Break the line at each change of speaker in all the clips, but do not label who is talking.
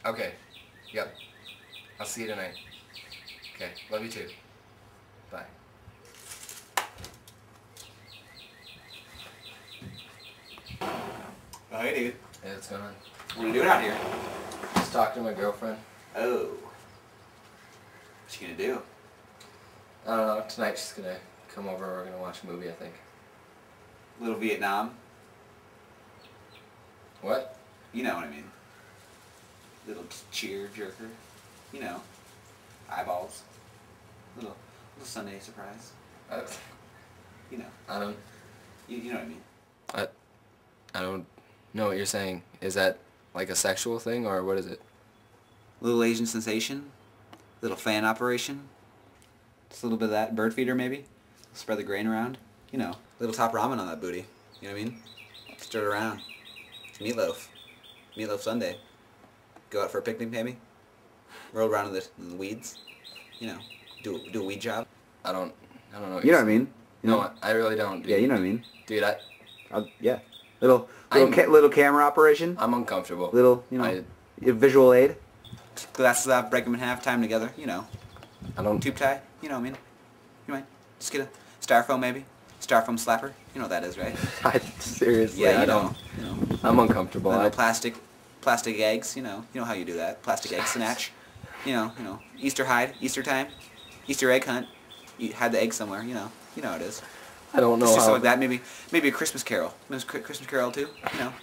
Okay. Yep. I'll see you tonight. Okay. Love you too. Bye.
Oh, hey, dude.
Hey, what's going on?
What are you doing out here?
Just talking to my girlfriend.
Oh. What you gonna do?
I don't know. Tonight she's gonna come over. We're gonna watch a movie, I think.
Little Vietnam?
What?
You know what I mean. Little cheer jerker. You know. Eyeballs. Little Sunday surprise. You know.
I don't.
You know what I mean.
I don't know what you're saying. Is that like a sexual thing or what is it?
Little Asian sensation. Little fan operation. Just a little bit of that. Bird feeder maybe. Spread the grain around. You know. Little top ramen on that booty. You know what I mean? Stir it around. Meatloaf. Meatloaf Sunday. Go out for a picnic maybe. Roll around in the weeds. You know. Do a weed job.
I don't know what
You know
you're
what I mean? You know?
No, I really don't, dude.
Yeah, you know what I mean.
Dude,
Yeah. Little camera operation.
I'm uncomfortable.
Little, you know, visual aid. Glasses off, break them in half, tie them together. You know.
I don't.
Tube tie. You know what I mean. You mind? Just get a styrofoam maybe. Styrofoam slapper. You know what that is, right?
Seriously,
Yeah,
I don't.
You know.
I'm uncomfortable.
Little plastic eggs. You know how you do that. Plastic egg snatch. You know. Easter hide. Easter time. Easter egg hunt. You hide the egg somewhere. You know how it is.
I don't know
Just
how.
something like that. Maybe a Christmas Carol. Christmas Carol too. You know.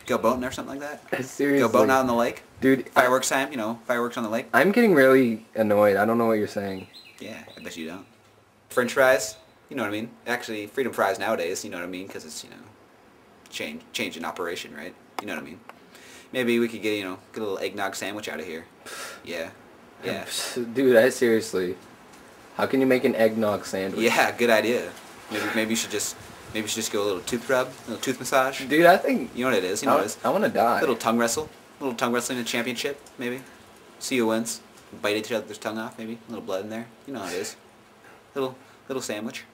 Go boating or something like that.
Seriously.
Go boating out on the lake.
Dude.
Fireworks time. You know, fireworks on the lake.
I'm getting really annoyed. I don't know what you're saying.
Yeah, I bet you don't. French fries. You know what I mean? Actually, freedom fries nowadays. You know what I mean? Because it's change in operation, right? You know what I mean? Maybe we could get a little eggnog sandwich out of here. Yeah. Yeah.
Dude, seriously. How can you make an eggnog sandwich?
Yeah, good idea. Maybe you should just go a little tooth rub, a little tooth massage.
Dude, I think.
You know what it is. You know what it is.
I want to die.
A little tongue wrestle. A little tongue wrestling in a championship, maybe. See who wins. Bite each other's tongue off, maybe. A little blood in there. You know how it is. Little sandwich.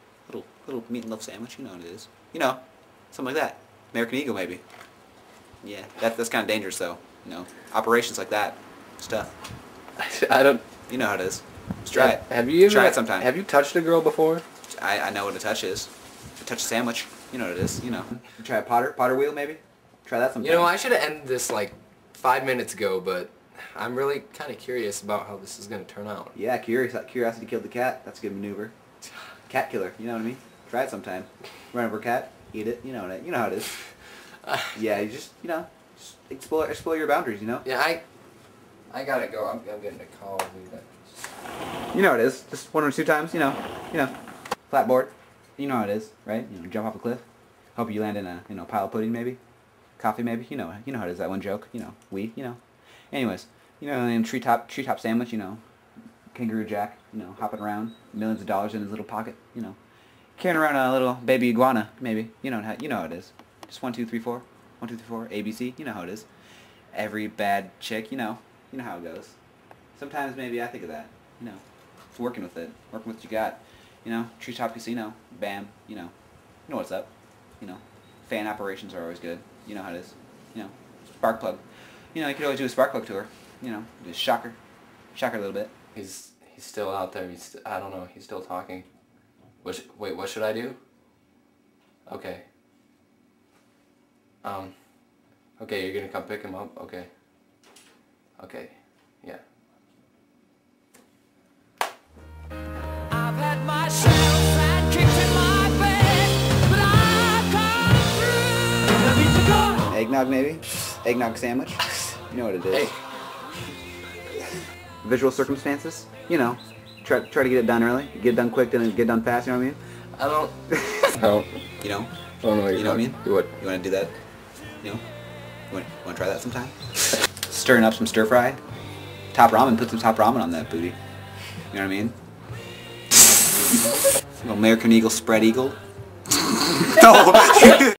Little meatloaf sandwich. You know what it is. You know, something like that. American Eagle, maybe. Yeah, that's kind of dangerous, though. You know, operations like that. It's tough.
I don't.
You know how it is. Just try it.
Have you ever?
Try it sometime.
Have you touched a girl before?
I know what a touch is. A touch sandwich. You know what it is. You know. Try a potter wheel, maybe. Try that sometime.
You know, I should have ended this like 5 minutes ago, but I'm really kind of curious about how this is going to turn out.
Yeah, curiosity killed the cat. That's a good maneuver. Cat killer. You know what I mean? Try it sometime. Run over a cat, eat it. You know how it is. Yeah, you just explore your boundaries. You know.
Yeah, I gotta go. I'm getting a call.
You know how it is. Just 1 or 2 times. You know. Flatboard. You know how it is, right? You know, jump off a cliff. Hope you land in a pile of pudding maybe. Coffee maybe. You know how it is. That one joke. You know. Anyways, and treetop sandwich. You know, Kangaroo Jack. You know, hopping around, millions of dollars in his little pocket. You know, carrying around a little baby iguana maybe. You know how it is. Just 1, 2, 3, 4. 1, 2, 3, 4. ABC. You know how it is. Every bad chick. You know how it goes. Sometimes maybe I think of that. You know, it's working with what you got. You know, treetop casino. Bam. You know what's up. You know, fan operations are always good. You know how it is. You know, spark plug. You know, you could always do a spark plug tour. You know, just shock her a little bit.
He's still out there. I don't know. He's still talking. Wait, what should I do? Okay. Okay, you're gonna come pick him up. Okay. Okay. Yeah.
I've had my shells and kicks in my bed, but I've come through.
Eggnog maybe? Eggnog sandwich? You know what it is.
Hey.
Visual circumstances? You know. Try to get it done early. Get it done quick and get it done fast, you know what I mean?
I don't.
You know?
I don't know what
You know what I mean?
What?
You want to do that? You know? You want to try that sometime? Stirring up some stir fry. Top ramen. Put some top ramen on that booty. You know what I mean? Little American Eagle spread eagle. No!